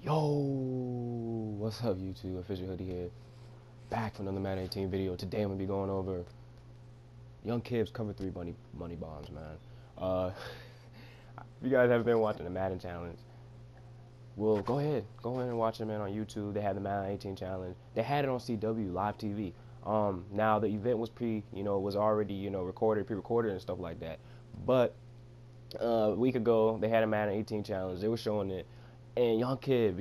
Yo, what's up YouTube? Official Hoodie here, back for another Madden 18 video. Today I'm gonna be going over Young Kivs cover 3 money bombs, man. If you guys haven't been watching the Madden challenge, well, go ahead and watch it, man, on YouTube. They had the Madden 18 challenge. They had it on CW live TV. Now the event was was already recorded, pre-recorded and stuff like that. But a week ago they had a Madden 18 challenge. They were showing it. And Young Kiv,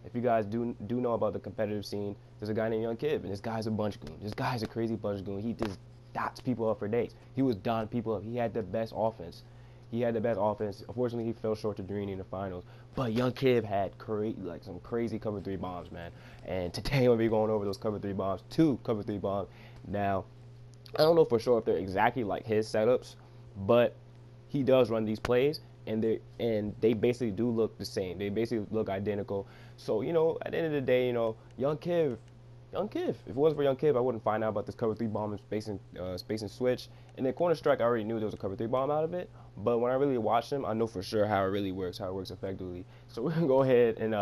if you guys do know about the competitive scene, there's a guy named Young Kiv, and this guy's a bunch goon. This guy's a crazy bunch goon. He just dots people up for days. He was dotting people up. He had the best offense. Unfortunately, he fell short to Dreeny in the finals. But Young Kiv had some crazy cover 3 bombs, man. And today I'm gonna be going over those cover 3 bombs, 2 cover 3 bombs. Now, I don't know for sure if they're exactly like his setups, but he does run these plays, and they basically do look the same. They basically look identical. So at the end of the day, Young Kiv. If it wasn't for Young Kiv, I wouldn't find out about this cover 3 bomb and space and switch. And then corner strike, I already knew there was a cover 3 bomb out of it. But when I really watched him, I know for sure how it really works, how it works effectively. So we're gonna go ahead and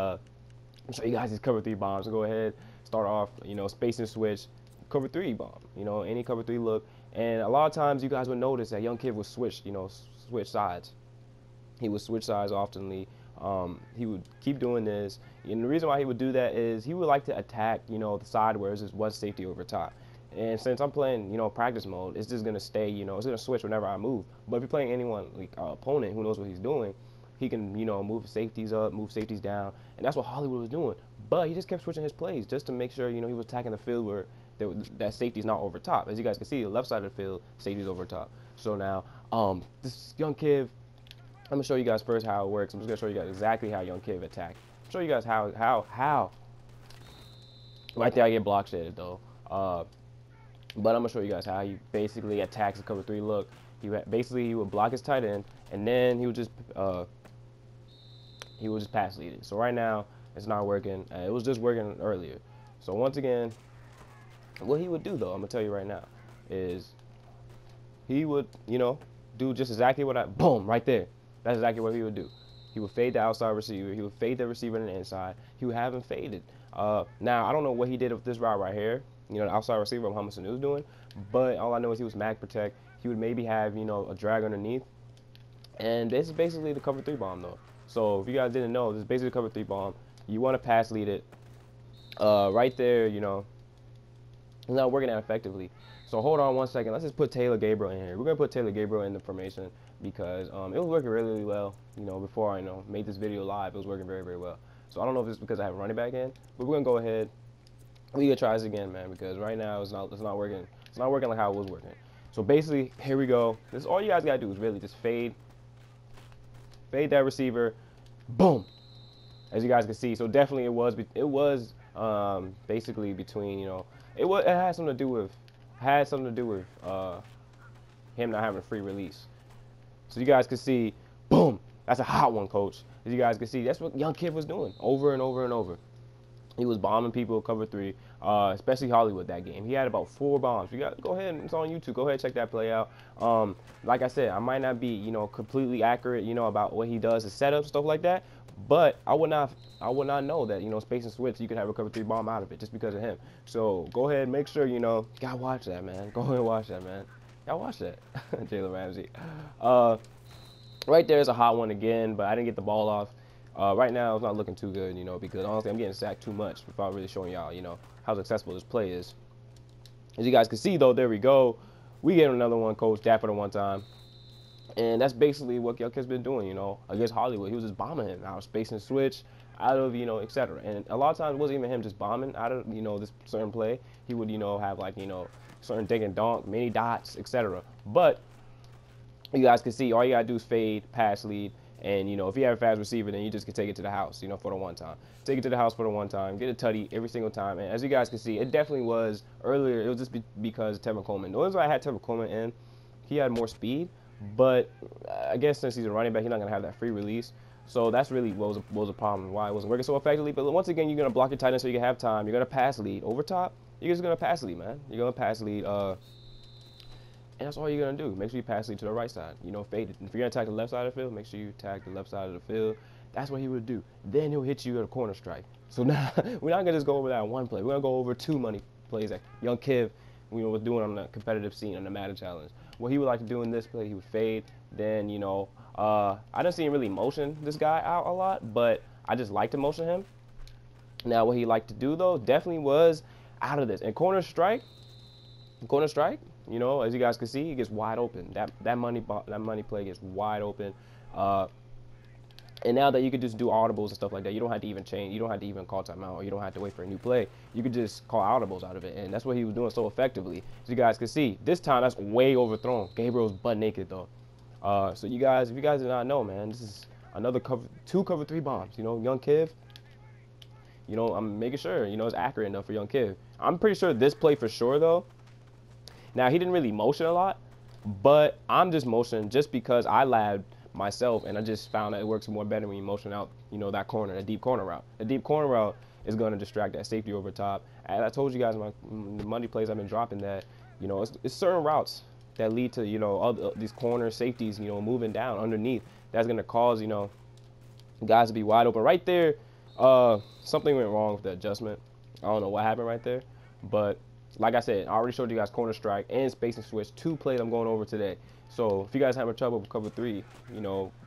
show you guys these cover 3 bombs. So go ahead, start off, space and switch, cover 3 bomb. Any cover 3 look. And a lot of times you guys would notice that Young Kiv would switch sides. He would switch sides oftenly. He would keep doing this, and the reason why he would do that is he would like to attack, the side where there's one safety over top. And since I'm playing, practice mode, it's just gonna stay, it's gonna switch whenever I move. But if you're playing anyone like opponent who knows what he's doing, he can, move safeties up, move safeties down, and that's what Hollywood was doing. But he just kept switching his plays just to make sure, he was attacking the field where that safety's not over top. As you guys can see, the left side of the field, safety's over top. So now, this Young Kiv, I'm gonna show you guys first how it works. I'm just gonna show you guys exactly how Young Kiv attack. Show you guys how. Right there, I get block shedded though. But I'm gonna show you guys how he basically attacks the cover 3 look. He would block his tight end, and then he would just pass lead it. So right now it's not working. It was just working earlier. So once again, what he would do though, I'm gonna tell you right now, is he would do just exactly what boom, right there. That's exactly what he would do. He would fade the outside receiver. He would fade the receiver in the inside. He would have him faded. Now, I don't know what he did with this route right here. The outside receiver Muhammad Sanu was doing. But all I know is he was mag protect. He would maybe have, a drag underneath. And this is basically the cover 3 bomb, though. So if you guys didn't know, this is basically the cover 3 bomb. You want to pass lead it. Right there, it's not working that effectively. So hold on one second. Let's just put Taylor Gabriel in here. We're going to put Taylor Gabriel in the formation because it was working really, really well. Before I made this video live, it was working very, very well. So I don't know if it's because I have a running back in, but we're going to go ahead. We're going to try this again, man, because right now it's not working. It's not working like how it was working. So basically, here we go. This all you guys got to do is really just fade that receiver. Boom. As you guys can see. So definitely it was basically between, it had something to do with him not having a free release. So you guys can see, boom, that's a hot one, coach. As you guys can see, that's what Young Kiv was doing over and over and over. He was bombing people cover 3, especially Hollywood that game. He had about 4 bombs. You got go ahead, it's on YouTube. Go ahead and check that play out. Like I said, I might not be, completely accurate, about what he does, his setup, stuff like that. But I would not know that, space and switch, you could have a cover 3 bomb out of it just because of him. So go ahead and make sure, gotta watch that, man. Go ahead and watch that, man. Y'all watch that. Jalen Ramsey. Right there is a hot one again, but I didn't get the ball off. Right now, it's not looking too good, because honestly, I'm getting sacked too much without really showing y'all, how successful this play is. As you guys can see, though, there we go. We get another one, coach, Dapper the one time. And that's basically what Young Kiv's been doing, against Hollywood. He was just bombing him out of space and switch, out of, etc. And a lot of times it wasn't even him just bombing out of, this certain play. He would, have like, certain dink and donk, mini dots, etc. But you guys can see all you gotta do is fade, pass lead, and if you have a fast receiver, then you just can take it to the house, for the one time. Take it to the house for the one time, get a tutty every single time. And as you guys can see, it definitely was earlier. It was just because Tevin Coleman. The reason why I had Tevin Coleman in, he had more speed, but I guess since he's a running back, he's not gonna have that free release. So that's really what was a problem, why it wasn't working so effectively. But once again, you're gonna block your tight end so you can have time. You're gonna pass lead over top. You're just gonna pass lead, man. You're gonna pass lead. And that's all you're going to do. Make sure you pass lead to the right side. Fade it. If you're going to attack the left side of the field, make sure you attack the left side of the field. That's what he would do. Then he'll hit you at a corner strike. So now we're not gonna just go over that one play. We're gonna go over 2 money plays that young Kiv, was doing on the competitive scene on the Madden challenge. What he would like to do in this play, he would fade. Then I didn't see him really motion this guy out a lot, but I just like to motion him. Now what he liked to do though definitely was out of this. And corner strike, as you guys can see, he gets wide open. That money play gets wide open. And now that you could just do audibles and stuff like that, you don't have to even change. You don't have to even call timeout, or you don't have to wait for a new play. You could just call audibles out of it, and that's what he was doing so effectively. As you guys can see, this time that's way overthrown. Gabriel's butt naked though. So if you guys did not know, man, this is another two cover 3 bombs. Young Kiv. I'm making sure it's accurate enough for young Kiv. I'm pretty sure this play for sure though. Now he didn't really motion a lot, but I'm just motioning just because I labbed myself, and I just found that it works more better when you motion out, that corner, that deep corner route. The deep corner route is going to distract that safety over top. And I told you guys in the money plays I've been dropping that, it's certain routes that lead to, these corner safeties, moving down underneath. That's going to cause, guys to be wide open. Right there, something went wrong with the adjustment. I don't know what happened right there, but like I said, I already showed you guys corner strike and spacing switch, 2 plays I'm going over today. So if you guys having trouble with cover 3,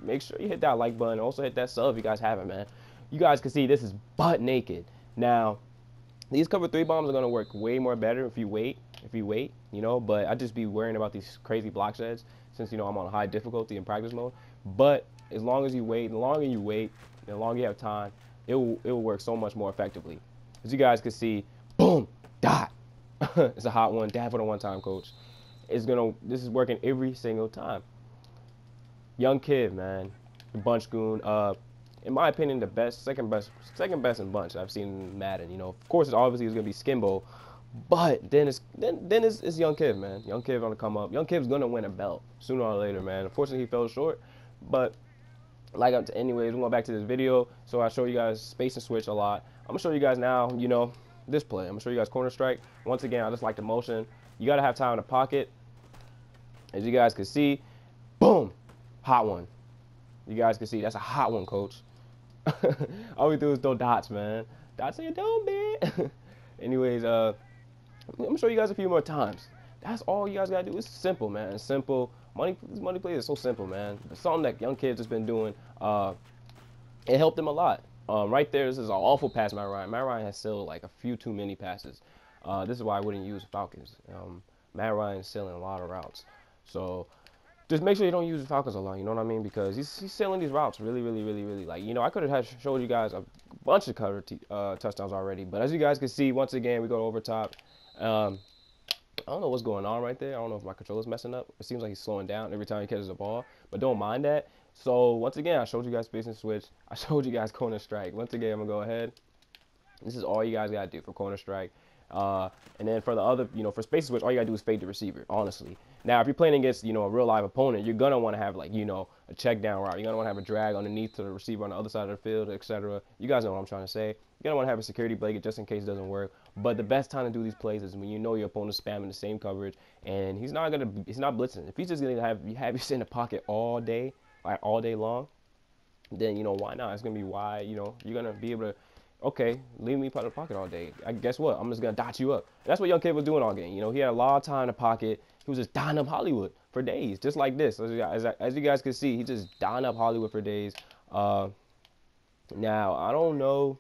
make sure you hit that like button. Also hit that sub if you guys haven't, man. You guys can see this is butt naked. Now, these cover 3 bombs are gonna work way more better if you wait. But I just be worrying about these crazy block sheds since I'm on high difficulty in practice mode. But as long as you wait, the longer you wait, the longer you have time, it will work so much more effectively. As you guys can see, boom, dot. It's a hot one. Dad for the one-time coach. This is working every single time. Young Kiv, man, the bunch goon. In my opinion, the best, second best in bunch I've seen in Madden. Of course, it's obviously gonna be Skimbo, but then it's Young Kiv, man. Young Kiv gonna come up. Young Kiv's gonna win a belt sooner or later, man. Unfortunately, he fell short, but anyways, we're going back to this video. So I show you guys space and switch a lot. I'm gonna show you guys now, this play. I'm gonna show you guys corner strike. Once again, I just like the motion. You gotta have time in the pocket. As you guys can see, boom, hot one. You guys can see that's a hot one, coach. All we do is throw dots, man. Dots in your dome, man. Anyways, I'm gonna show you guys a few more times. That's all you guys gotta do. It's simple, man. It's simple. This money play is so simple, man. It's something that young kids has been doing. It helped them a lot. Right there, this is an awful pass, Matt Ryan. Matt Ryan has still like a few too many passes. This is why I wouldn't use Falcons. Matt Ryan's selling a lot of routes. So just make sure you don't use the Falcons a lot, you know what I mean? Because he's selling these routes really. Like, I could have showed you guys a bunch of cover touchdowns already. But as you guys can see, once again, we go over top. I don't know what's going on right there. I don't know if my controller's messing up. It seems like he's slowing down every time he catches the ball. But don't mind that. So once again, I showed you guys space and switch. I showed you guys corner strike. Once again, I'm going to go ahead. This is all you guys got to do for corner strike. And then for the other, for space switch, all you gotta do is fade the receiver, honestly. Now, if you're playing against, a real live opponent, you're gonna want to have like, a check down route. You're gonna want to have a drag underneath to the receiver on the other side of the field, etc. You guys know what I'm trying to say. You're gonna want to have a security blanket just in case it doesn't work. But the best time to do these plays is when your opponent's spamming the same coverage and he's not blitzing. If he's just gonna have you sit in the pocket all day, like all day long, then why not? It's gonna be wide. You're gonna be able to. Okay, leave me in the pocket all day. Guess what? I'm just going to dot you up. And that's what young Kid was doing all game. He had a lot of time in the pocket. He was just dotting up Hollywood for days, just like this. As you guys can see, he just dotting up Hollywood for days. Now, I don't know.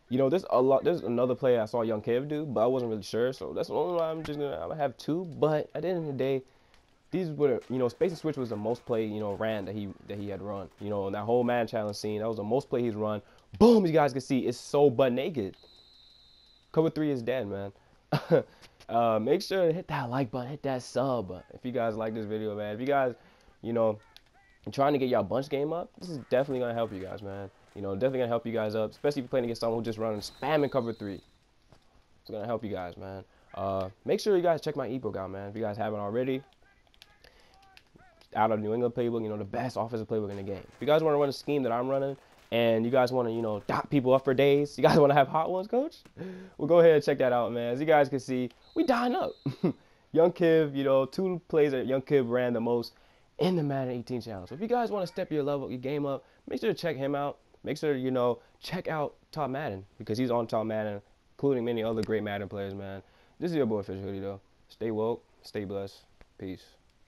There's another play I saw young Kev do, but I wasn't really sure. So that's the only one I'm going to have 2. But at the end of the day, these were, space and switch was the most play, ran that he had run. In that whole man challenge scene, that was the most play he's run. Boom, you guys can see it's so butt naked. Cover 3 is dead, man. Make sure to hit that like button, hit that sub if you guys like this video, man. If you guys, trying to get y'all bunch game up, this is definitely going to help you guys, man. Definitely going to help you guys up, especially if you're playing against someone who just running spamming cover 3. It's going to help you guys, man. Make sure you guys check my ebook out, man. If you guys haven't already. Out of New England Playbook, the best offensive playbook in the game. If you guys want to run a scheme that I'm running, and you guys want to, dot people up for days, you guys want to have hot ones, coach? Well, go ahead and check that out, man. As you guys can see, we dying up. Young Kiv, 2 plays that Young Kiv ran the most in the Madden 18 challenge. So if you guys want to step your game up, make sure to check him out. Make sure, you know, check out Top Madden because he's on Top Madden, including many other great Madden players, man. This is your boy Official Hoodie, though. Stay woke, stay blessed. Peace.